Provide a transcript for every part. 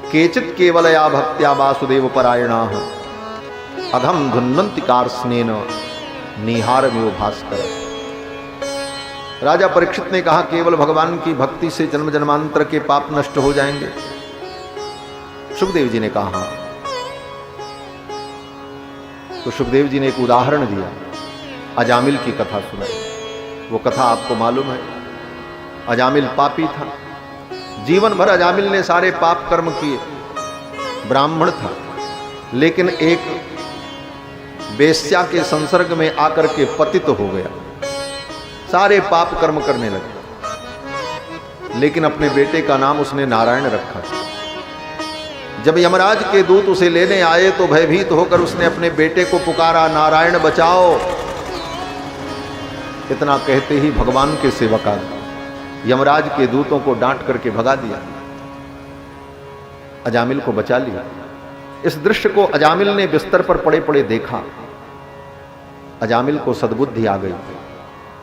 केचित केवलया भक्त्या वासुदेव परायणाः अघम धुन्वन्ति कार्ष्णेन निहारमिव भास्कर। राजा परीक्षित ने कहा, केवल भगवान की भक्ति से जन्म जन्मांतर के पाप नष्ट हो जाएंगे? सुखदेव जी ने कहा हाँ। तो सुखदेव जी ने एक उदाहरण दिया, अजामिल की कथा सुनाई। वो कथा आपको मालूम है, अजामिल पापी था, जीवन भर अजामिल ने सारे पाप कर्म किए, ब्राह्मण था, लेकिन एक वेश्या के संसर्ग में आकर के पतित हो गया, सारे पाप कर्म करने लगे। लेकिन अपने बेटे का नाम उसने नारायण रखा। जब यमराज के दूत उसे लेने आए तो भयभीत होकर उसने अपने बेटे को पुकारा, नारायण बचाओ। इतना कहते ही भगवान के सेवक आ गए, यमराज के दूतों को डांट करके भगा दिया, अजामिल को बचा लिया। इस दृश्य को अजामिल ने बिस्तर पर पड़े पड़े देखा। अजामिल को सद्बुद्धि आ गई,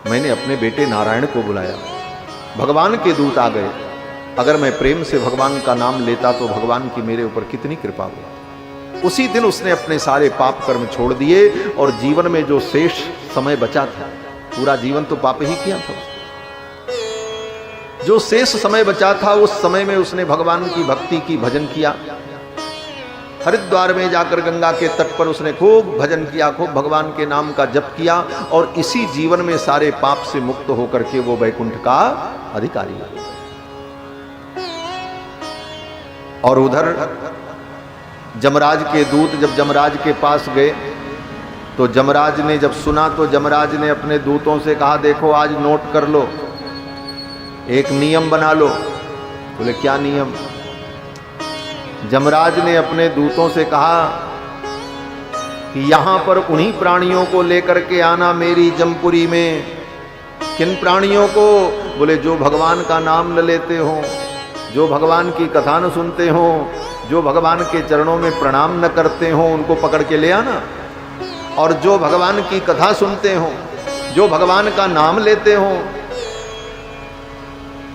मैंने अपने बेटे नारायण को बुलाया, भगवान के दूत आ गए, अगर मैं प्रेम से भगवान का नाम लेता तो भगवान की मेरे ऊपर कितनी कृपा हुई। उसी दिन उसने अपने सारे पाप कर्म छोड़ दिए और जीवन में जो शेष समय बचा था, पूरा जीवन तो पाप ही किया था, जो शेष समय बचा था उस समय में उसने भगवान की भक्ति की, भजन किया। हरिद्वार में जाकर गंगा के तट पर उसने खूब भजन किया, खूब भगवान के नाम का जप किया और इसी जीवन में सारे पाप से मुक्त होकर के वो वैकुंठ का अधिकारी हुआ। और उधर जमराज के दूत जब जमराज के पास गए तो जमराज ने जब सुना तो जमराज ने अपने दूतों से कहा, देखो आज नोट कर लो, एक नियम बना लो। बोले क्या नियम? जमराज ने अपने दूतों से कहा कि यहां पर उन्हीं प्राणियों को लेकर के आना मेरी जमपुरी में। किन प्राणियों को? बोले जो भगवान का नाम न लेते हो, जो भगवान की कथा न सुनते हो, जो भगवान के चरणों में प्रणाम न करते हो, उनको पकड़ के ले आना। और जो भगवान की कथा सुनते हो, जो भगवान का नाम लेते हो,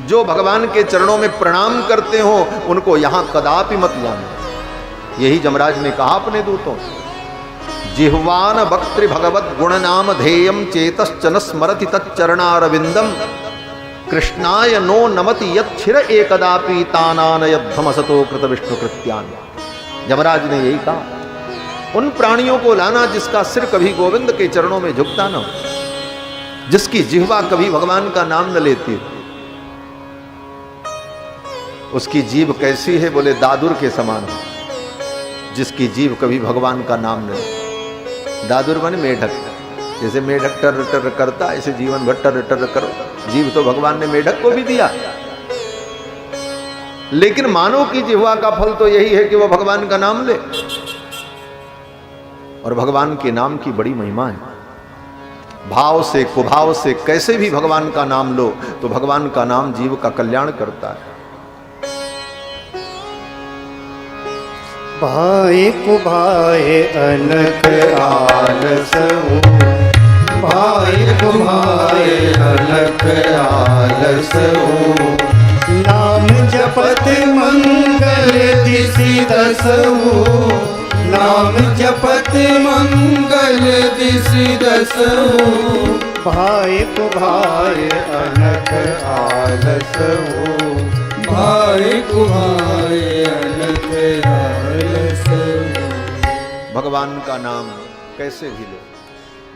जो भगवान के चरणों में प्रणाम करते हो, उनको यहां कदापि मत लाना। यही जमराज ने कहा अपने दूतों से। जिह्वान वक्त्र भगवत गुण नाम धेयम चेतश्च न स्मरति तच्चरणारविंदम कृष्णाय नो नमति यच्छिर एकदापि तानानयध्वमसतो कृत विष्णु कृत्यान। जमराज ने यही कहा, उन प्राणियों को लाना जिसका सिर कभी गोविंद के चरणों में झुकता न हो, जिसकी जिह्वा कभी भगवान का नाम न लेती हो। उसकी जीभ कैसी है? बोले दादुर के समान है, जिसकी जीभ कभी भगवान का नाम न ले। दादुर माने मेढक, जैसे मेढक टर टर करता ऐसे जीवन भर टर टर करो। जीव तो भगवान ने मेढक को भी दिया, लेकिन मानव की जिह्वा का फल तो यही है कि वह भगवान का नाम ले। और भगवान के नाम की बड़ी महिमा है। भाव से कुभाव से कैसे भी भगवान का नाम लो तो भगवान का नाम जीव का कल्याण करता है। भाई कुभाए अनक आलस हो, भाई कुभाए अनक आलस हो। नाम जपत मंगल दिसि दस हो, नाम जपत मंगल दिसि दस हो। भाई कुभाए अनक आलस हो, भाई कुभाए अनक आलस हो। भगवान का नाम कैसे भी लो,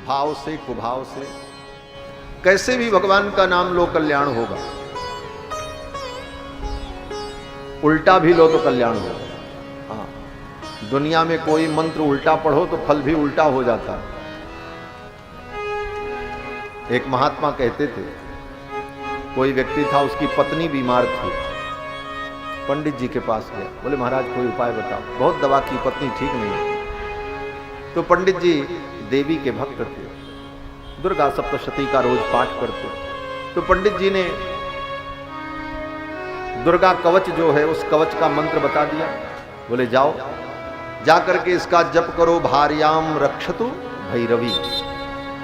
भाव से कुभाव से कैसे भी भगवान का नाम लो, कल्याण होगा। उल्टा भी लो तो कल्याण होगा। हाँ, दुनिया में कोई मंत्र उल्टा पढ़ो तो फल भी उल्टा हो जाता है। एक महात्मा कहते थे, कोई व्यक्ति था, उसकी पत्नी बीमार थी, पंडित जी के पास गया, बोले महाराज कोई उपाय बताओ, बहुत दवा की, पत्नी ठीक नहीं है। तो पंडित जी देवी के भक्त थे, दुर्गा सप्तशती का रोज पाठ करते। तो पंडित जी ने दुर्गा कवच जो है उस कवच का मंत्र बता दिया। बोले जाओ, जा करके इसका जप करो, भार्याम रक्षतु भैरवी,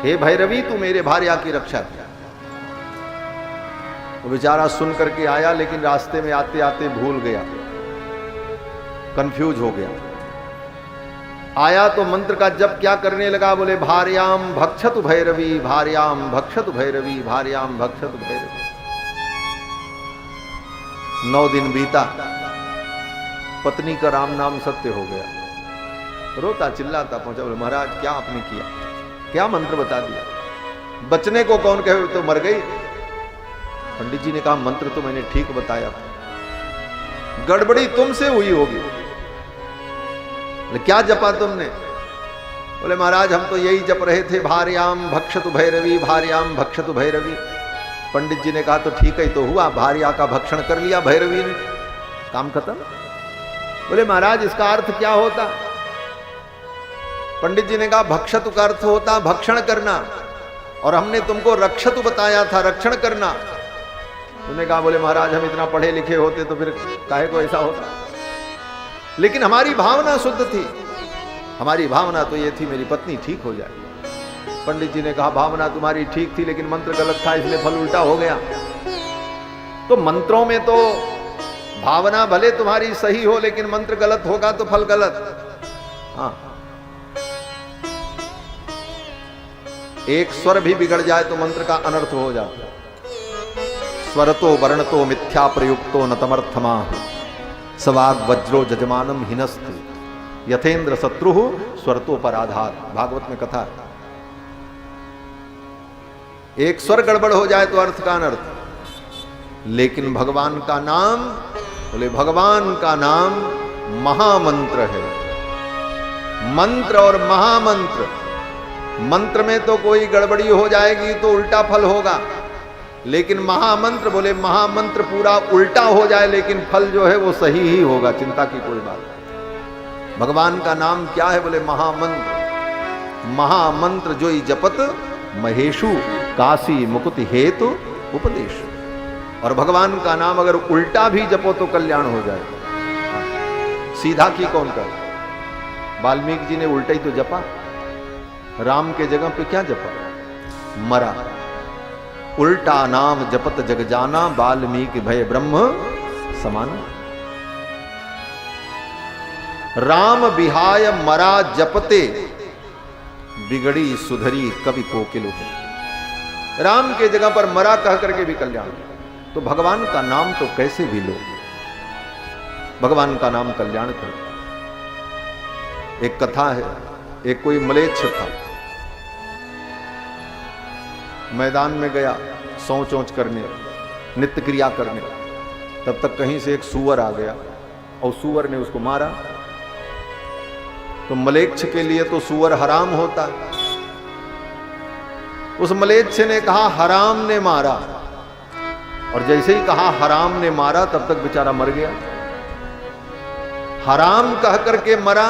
हे भैरवी तू मेरे भार्या की रक्षा कर। वो बेचारा सुन करके आया, लेकिन रास्ते में आते आते भूल गया। कंफ्यूज हो गया। आया तो मंत्र का जप क्या करने लगा, बोले भार्याम भक्षतु भैरवी, भार्याम भक्षतु भैरवी, भार्याम भक्षतु भैरवी। 9 दिन बीता, पत्नी का राम नाम सत्य हो गया। रोता चिल्लाता पहुंचा, बोले महाराज क्या आपने किया, क्या मंत्र बता दिया, बचने को कौन कहे, तो मर गई। पंडित जी ने कहा मंत्र तो मैंने ठीक बताया था, गड़बड़ी तुमसे हुई होगी। क्या जपा तुमने? बोले महाराज हम तो यही जप रहे थे, भार्याम भक्षतु भैरवी, भार्याम भक्षतु भैरवी। पंडित जी ने कहा तो ठीक है तो हुआ, भार्या का भक्षण कर लिया भैरवी ने, काम खत्म। बोले महाराज इसका अर्थ क्या होता? पंडित जी ने कहा भक्षतु का अर्थ होता भक्षण करना, और हमने तुमको रक्षतु बताया था, रक्षण करना। तुमने कहा बोले महाराज हम इतना पढ़े लिखे होते तो फिर काहे को ऐसा होता, लेकिन हमारी भावना शुद्ध थी, हमारी भावना तो ये थी मेरी पत्नी ठीक हो जाए। पंडित जी ने कहा भावना तुम्हारी ठीक थी लेकिन मंत्र गलत था, इसलिए फल उल्टा हो गया। तो मंत्रों में तो भावना भले तुम्हारी सही हो लेकिन मंत्र गलत होगा तो फल गलत। हाँ, एक स्वर भी बिगड़ जाए तो मंत्र का अनर्थ हो जाता है। स्वरतो वर्णतो मिथ्या प्रयुक्तो न तमर्थमा, सवाग वज्रो जजमानम हिनस्तु, यथेंद्र शत्रु स्वरतो पर आधार। भागवत में कथा है, एक स्वर गड़बड़ हो जाए तो अर्थ का अनर्थ। लेकिन भगवान का नाम, बोले भगवान का नाम महामंत्र है। मंत्र और महामंत्र, मंत्र में तो कोई गड़बड़ी हो जाएगी तो उल्टा फल होगा, लेकिन महामंत्र, बोले महामंत्र पूरा उल्टा हो जाए लेकिन फल जो है वो सही ही होगा, चिंता की कोई बात नहीं। भगवान का नाम क्या है? बोले महामंत्र। महामंत्र जो ही जपत महेशु काशी मुकुति हेतु उपदेश। और भगवान का नाम अगर उल्टा भी जपो तो कल्याण हो जाए। सीधा की कौन कर? वाल्मीकि जी ने उल्टा ही तो जपा, राम के जगह पे क्या जपा? मरा। उल्टा नाम जपत जग जाना, वाल्मीकि भय ब्रह्म समाना। राम बिहाय मरा जपते, बिगड़ी सुधरी कवि कोकिल हो। राम के जगह पर मरा कह करके भी कल्याण। तो भगवान का नाम तो कैसे भी लो, भगवान का नाम कल्याण कर। एक कथा है, एक कोई मलेच्छ था, मैदान में गया शौच औच करने, नित्य क्रिया करने। तब तक कहीं से एक सूअर आ गया और सूअर ने उसको मारा। तो मलेच्छ के लिए तो सूअर हराम होता। उस मलेच्छ ने कहा हराम ने मारा, और जैसे ही कहा हराम ने मारा तब तक बेचारा मर गया। हराम कह करके मरा,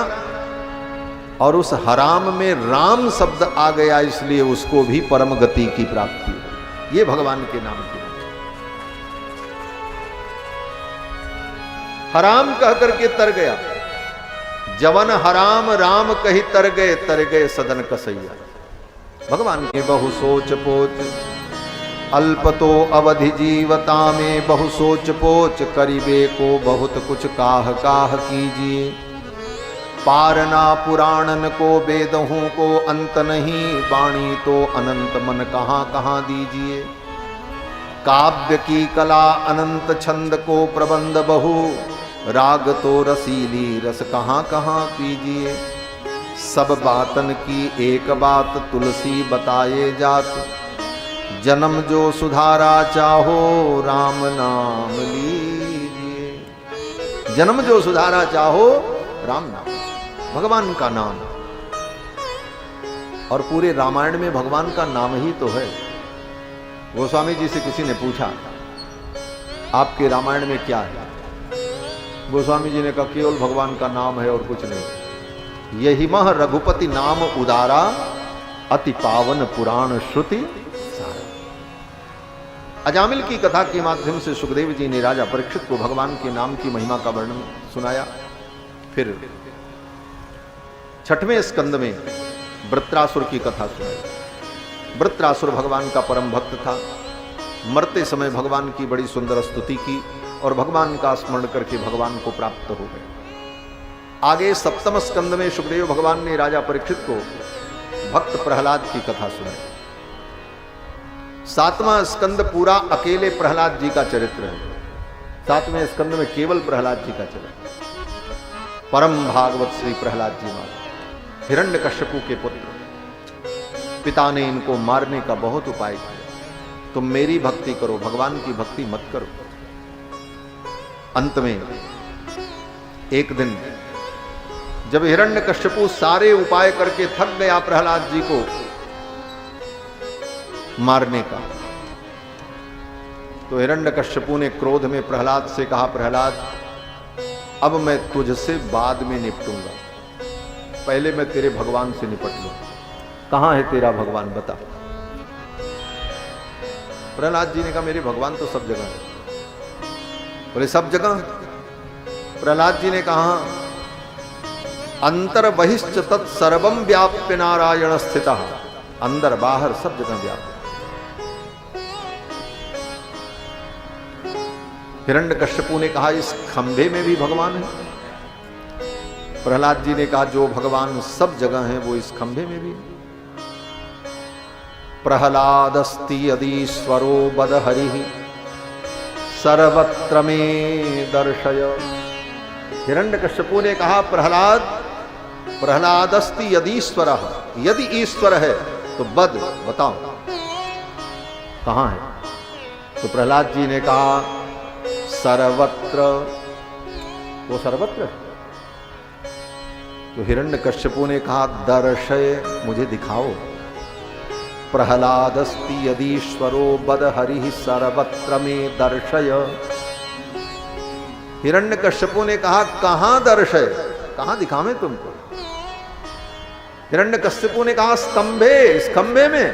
और उस हराम में राम शब्द आ गया, इसलिए उसको भी परम गति की प्राप्ति हो। ये भगवान के नाम की। हराम कह करके तर गया, जवन हराम राम कही तर गए सदन कसैया। भगवान के बहु सोच पोच, अल्पतो अवधि जीवता में बहु सोच पोच, करीबे को बहुत कुछ काह काह कीजिए। पारना पुराणन को वेदहूं को अंत नहीं, वाणी तो अनंत मन कहाँ कहाँ दीजिए। काव्य की कला अनंत छंद को प्रबंध बहु, राग तो रसीली रस कहाँ कहाँ पीजिए। सब बातन की एक बात तुलसी बताए जात, जन्म जो सुधारा चाहो राम नाम लीजिए। जन्म जो सुधारा चाहो राम नाम, भगवान का नाम। और पूरे रामायण में भगवान का नाम ही तो है। गोस्वामी जी से किसी ने पूछा आपके रामायण में क्या है? गोस्वामी जी ने कहा केवल भगवान का नाम है और कुछ नहीं। यही मह रघुपति नाम उदारा, अति पावन पुराण श्रुति सारा। अजामिल की कथा के माध्यम से सुखदेव जी ने राजा परीक्षित को भगवान के नाम की महिमा का वर्णन सुनाया। फिर 6वें स्कंद में वृत्रासुर की कथा सुनाई। वृत्रासुर भगवान का परम भक्त था। मरते समय भगवान की बड़ी सुंदर स्तुति की और भगवान का स्मरण करके भगवान को प्राप्त हो गए। आगे सप्तम स्कंद में सुखदेव भगवान ने राजा परीक्षित को भक्त प्रहलाद की कथा सुनाई। सातवां स्कंद पूरा अकेले प्रहलाद जी का चरित्र है। सातवें स्कंद में केवल प्रहलाद जी का चरित्र। परम भागवत श्री प्रहलाद जी महाराज हिरण्यकश्यपु के पुत्र, पिता ने इनको मारने का बहुत उपाय किया। तुम मेरी भक्ति करो, भगवान की भक्ति मत करो। अंत में एक दिन जब हिरण्यकश्यपु सारे उपाय करके थक गया प्रहलाद जी को मारने का, तो हिरण्यकश्यपु ने क्रोध में प्रहलाद से कहा, प्रहलाद अब मैं तुझसे बाद में निपटूंगा, पहले मैं तेरे भगवान से निपट लूं। कहां है तेरा भगवान बता। प्रहलाद जी ने कहा, मेरे भगवान तो सब जगह है। बोले सब जगह? प्रहलाद जी ने कहा, अंतर बहिश्च तत्सर्वम व्याप्य नारायण स्थितः, अंदर बाहर सब जगह व्याप्त। हिरण्यकश्यपु ने कहा, इस खंभे में भी भगवान है? प्रहलाद जी ने कहा, जो भगवान सब जगह है वो इस खंभे में भी है। प्रहलादस्ति यदीश्वरो बद हरि सर्वत्र में दर्शय। हिरण्यकश्यपु ने कहा, प्रहलादस्ति यदीश्वर, यदि ईश्वर है तो बद बताओ कहां है। तो प्रहलाद जी ने कहा, सर्वत्र। वो सर्वत्र है। तो हिरण्यकश्यपु ने कहा, दर्शय, मुझे दिखाओ। प्रहलादस्ति यदीश्वरो बद हरि सर्वत्र में दर्शय। हिरण्यकश्यपु ने कहा, कहां दर्शय, कहां दिखावें तुमको। हिरण्यकश्यपु ने कहा, स्तंभे, इस खंभे में।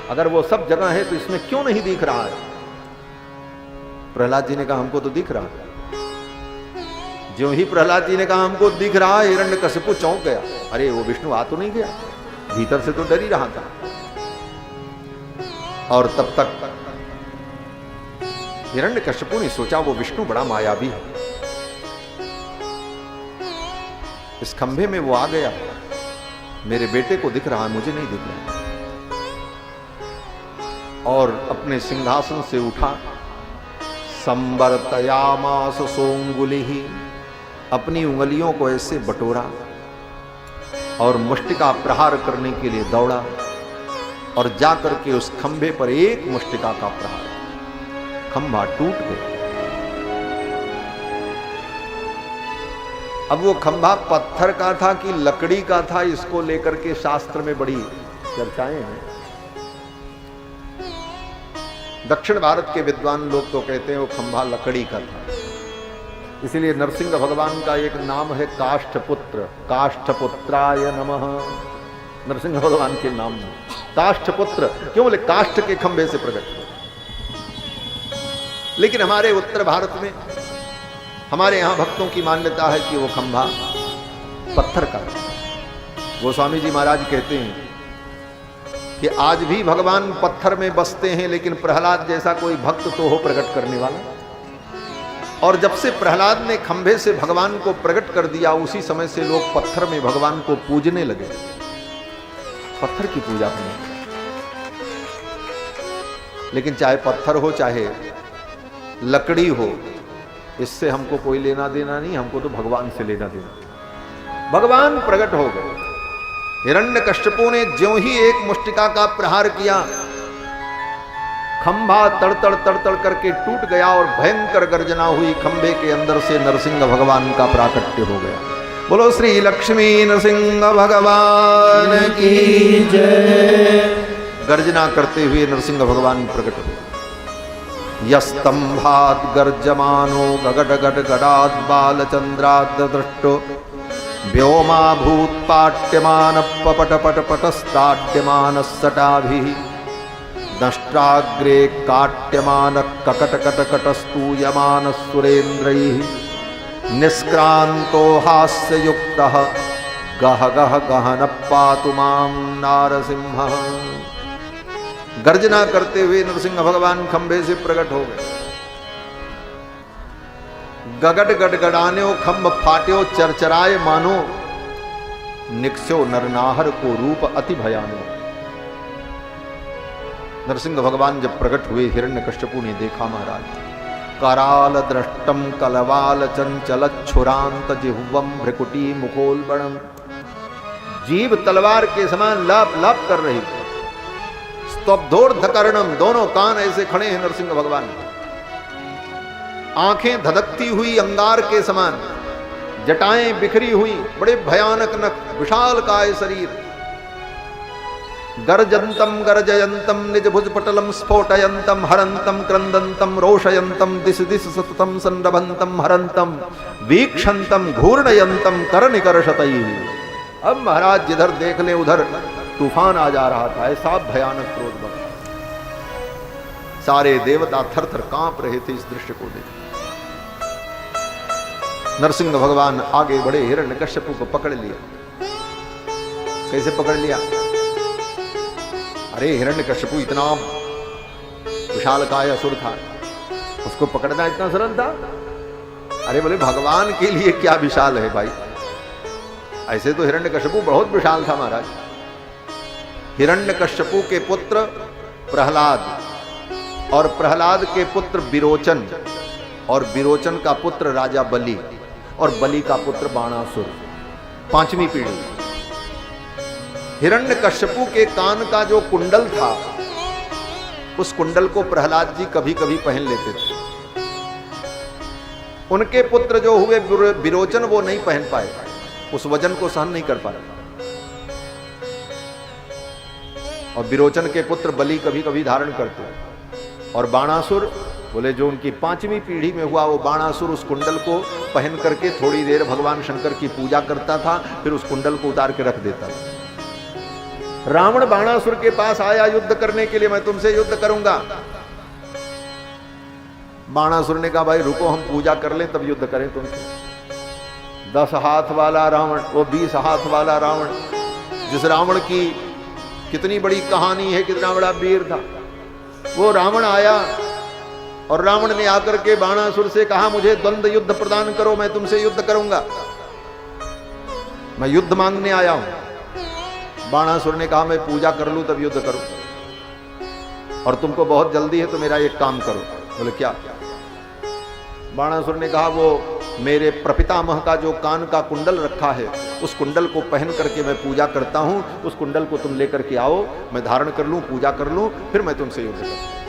अगर वो सब जगह है तो इसमें क्यों नहीं दिख रहा है। प्रहलाद जी ने कहा, हमको तो दिख रहा है। ज्यों ही प्रहलाद जी ने कहा हमको दिख रहा है, हिरण्यकश्यपु चौंक गया। अरे वो विष्णु आ तो नहीं गया, भीतर से तो डर ही रहा था। और तब तक हिरण्यकश्यपु ने सोचा वो विष्णु बड़ा मायावी है। इस खंभे में वो आ गया, मेरे बेटे को दिख रहा है, मुझे नहीं दिख रहा। और अपने सिंहासन से उठा, संवर्तयामास सोंगुलिहि, अपनी उंगलियों को ऐसे बटोरा और मुष्टिका प्रहार करने के लिए दौड़ा और जाकर के उस खंभे पर एक मुष्टिका का प्रहार, खंभा टूट गया। अब वो खंभा पत्थर का था कि लकड़ी का था, इसको लेकर के शास्त्र में बड़ी चर्चाएं हैं। दक्षिण भारत के विद्वान लोग तो कहते हैं वो खंभा लकड़ी का था। इसलिए नरसिंह भगवान का एक नाम है काष्ठपुत्र, काष्ठपुत्राय नमः। नरसिंह भगवान के नाम में काष्ठपुत्र क्यों? बोले काष्ठ के खंभे से प्रकट हुए। लेकिन हमारे उत्तर भारत में, हमारे यहां भक्तों की मान्यता है कि वो खंभा पत्थर का है। गोस्वामी जी महाराज कहते हैं कि आज भी भगवान पत्थर में बसते हैं, लेकिन प्रहलाद जैसा कोई भक्त तो हो प्रकट करने वाला। और जब से प्रहलाद ने खंभे से भगवान को प्रकट कर दिया, उसी समय से लोग पत्थर में भगवान को पूजने लगे, पत्थर की पूजा करने। लेकिन चाहे पत्थर हो चाहे लकड़ी हो, इससे हमको कोई लेना देना नहीं, हमको तो भगवान से लेना देना। भगवान प्रकट हो गए। हिरण्यकश्यपु ने ज्यों ही एक मुष्टिका का प्रहार किया, खंभा तड़तड़ तड़तड़ करके टूट गया और भयंकर गर्जना हुई। खंभे के अंदर से नरसिंह भगवान का प्राकट्य हो गया। बोलो श्री लक्ष्मी नरसिंह भगवान की जय। गर्जना करते हुए नरसिंह भगवान प्रकट हुए। यस्तंभात् गर्जमानो गगड गड गडाद बालचंद्राद दृष्टो व्योमा भूत पाट्यमान पपट पट पटस्ताड्यमान सटाभिः दष्ट्राग्रे काट्यमान ककट कट कटस्तूयमान सुरेन्द्रैः निष्क्रांतो हास्य युक्तः गह गह गहन पातु मां नारसिंहः। गर्जना करते हुए नरसिंह भगवान खंभे से प्रकट हो गए। गगड गडगडान्यो खम्भ फाट्यो चरचराय मानो, निकस्यो नरनाहर को रूप अति भयानो। नरसिंह भगवान जब प्रकट हुए, हिरण्यकश्यपु ने देखा महाराज, कराल दृष्टम कलवाल चंचल छुरांत जिह्वम भ्रकुटी मुखोलबणम, जीव तलवार के समान लाप लाप कर रही, स्तब्धोर्धकर्णम, दोनों कान ऐसे खड़े हैं नरसिंह भगवान, आंखें धधकती हुई अंगार के समान, जटाएं बिखरी हुई, बड़े भयानक नख, विशालकाय शरीर, गर्जंतम गर्जयंतम निज भुज पटलम स्फोटयंतम हरंतम क्रंदंतम रोषयंतम दिश दिश सततम संरभंतम हरंतम वीक्षंतम घूर्णयंतम करनिकर्षतई। अब महाराज जिधर देख ले उधर तूफान आ जा रहा था, ऐसा भयानक क्रोध बना, सारे देवता थर थर कांप रहे थे इस दृश्य को देख। नरसिंह भगवान आगे बढ़े, हिरण्यकश्यपु को पकड़ लिया। कैसे पकड़ लिया? अरे हिरण्यकश्यपु इतना विशालकाय असुर था, उसको पकड़ना इतना सरल था? अरे बोले भगवान के लिए क्या विशाल है भाई, ऐसे तो हिरण्यकश्यपु बहुत विशाल था महाराज। हिरण्यकश्यपु के पुत्र प्रहलाद, और प्रहलाद के पुत्र विरोचन, और विरोचन का पुत्र राजा बलि, और बलि का पुत्र बाणासुर, पांचवी पीढ़ी। हिरण्यकश्यपु के कान का जो कुंडल था, उस कुंडल को प्रहलाद जी कभी कभी पहन लेते थे। उनके पुत्र जो हुए विरोचन, वो नहीं पहन पाए, उस वजन को सहन नहीं कर पाए। और विरोचन के पुत्र बलि कभी कभी धारण करते। और बाणासुर बोले जो उनकी पांचवी पीढ़ी में हुआ, वो बाणासुर उस कुंडल को पहन करके थोड़ी देर भगवान शंकर की पूजा करता था, फिर उस कुंडल को उतार के रख देता था। रावण बाणासुर के पास आया युद्ध करने के लिए, मैं तुमसे युद्ध करूंगा। बाणासुर ने कहा भाई रुको, हम पूजा कर लें तब युद्ध करें तुमसे। 10 हाथ वाला रावण, वो 20 हाथ वाला रावण, जिस रावण की कितनी बड़ी कहानी है, कितना बड़ा वीर था, वो रावण आया और रावण ने आकर के बाणासुर से कहा मुझे द्वंद्व युद्ध प्रदान करो, मैं तुमसे युद्ध करूंगा, मैं युद्ध मांगने आया हूं। बाणासुर ने कहा मैं पूजा कर लूं तब युद्ध करूं, और तुमको बहुत जल्दी है तो मेरा एक काम करो। बोले क्या? बाणासुर ने कहा वो मेरे प्रपितामह का जो कान का कुंडल रखा है, उस कुंडल को पहन करके मैं पूजा करता हूं, उस कुंडल को तुम लेकर के आओ, मैं धारण कर लूं, पूजा कर लूं, फिर मैं तुमसे युद्ध करूं।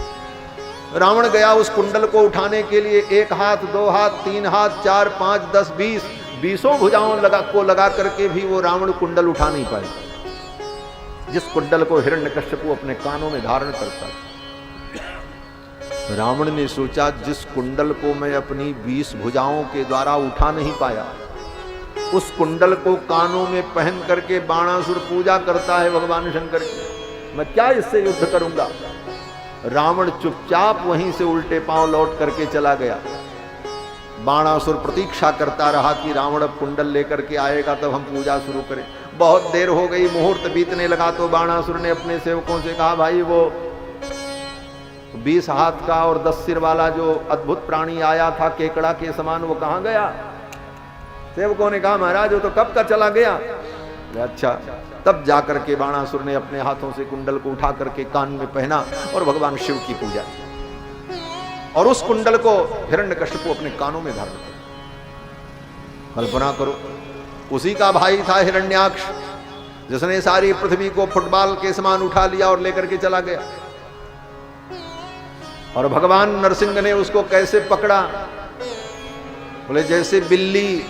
रावण गया उस कुंडल को उठाने के लिए, 1 हाथ 2 हाथ 3 हाथ 4 5 10 20 20 भुजाओं लगा करके भी वो रावण कुंडल उठा नहीं पाए, जिस कुंडल को हिरण्यकश्यपु अपने कानों में धारण करता। रावण ने सोचा जिस कुंडल को मैं अपनी 20 भुजाओं के द्वारा उठा नहीं पाया, उस कुंडल को कानों में पहन करके बाणासुर पूजा करता है भगवान शंकर की, मैं क्या इससे युद्ध करूंगा। रावण चुपचाप वहीं से उल्टे पांव लौट करके चला गया। बाणासुर प्रतीक्षा करता रहा कि रावण अब कुंडल लेकर के आएगा तब हम पूजा शुरू करें। बहुत देर हो गई, मुहूर्त बीतने लगा तो बाणासुर ने अपने सेवकों से कहा भाई वो 20 हाथ का और 10 सिर वाला जो अद्भुत प्राणी आया था केकड़ा के समान, वो कहां गया? सेवकों ने कहा महाराज वो तो कब का चला गया। अच्छा, तब जाकर के बाणासुर ने अपने हाथों से कुंडल को उठा करके कान में पहना और भगवान शिव की पूजा की, और उस कुंडल को हिरण्यकश्यपु अपने कानों में धारण किया। कल्पना करो, उसी का भाई था हिरण्याक्ष, जिसने सारी पृथ्वी को फुटबॉल के समान उठा लिया और लेकर के चला गया। और भगवान नरसिंह ने उसको कैसे पकड़ा? बोले जैसे बिल्ली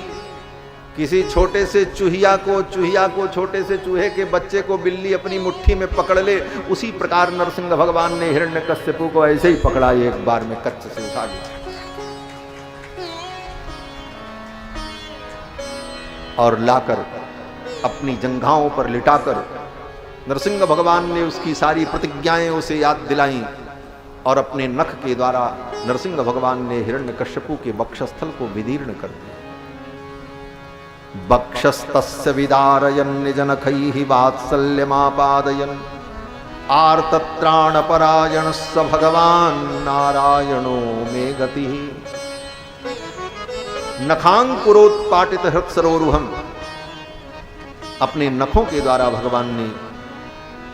किसी छोटे से चूहिया को छोटे से चूहे के बच्चे को बिल्ली अपनी मुट्ठी में पकड़ ले, उसी प्रकार नरसिंह भगवान ने हिरण्यकश्यपु को ऐसे ही पकड़ा, एक बार में कच्च से उठा लिया और लाकर अपनी जंघाओं पर लिटाकर नरसिंह भगवान ने उसकी सारी प्रतिज्ञाएं उसे याद दिलाई, और अपने नख के द्वारा नरसिंह भगवान ने हिरण्यकश्यपु के वक्षस्थल को विदीर्ण कर दिया। वक्षस्तस्य विदारयन् निजनखैः वात्सल्यमापादयन् आर्तत्राणपरायणः स भगवान् नारायणो मे गतिः। नखांकुरोत्पाटित हृत्सरोरुहम, अपने नखों के द्वारा भगवान ने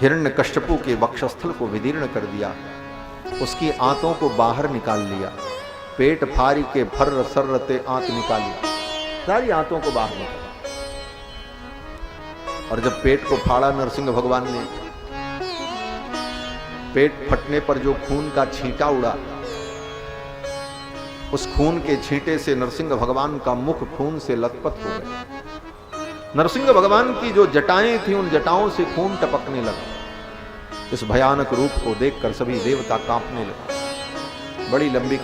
हिरण्यकश्यपु के वक्षस्थल को विदीर्ण कर दिया, उसकी आंतों को बाहर निकाल लिया, पेट फारी के फर्र सर्रते आंत निकाली, सारी आंतों को बाहर निकाला। और जब पेट को फाड़ा नरसिंह भगवान ने, पेट फटने पर जो खून का छींटा उड़ा, उस खून के छींटे से नरसिंह भगवान का मुख खून से लथपथ हो गया। नरसिंह भगवान की जो जटाएं थी, उन जटाओं से खून टपकने लगा। इस भयानक रूप को देखकर सभी देवता कांपने लगे। बड़ी लंबी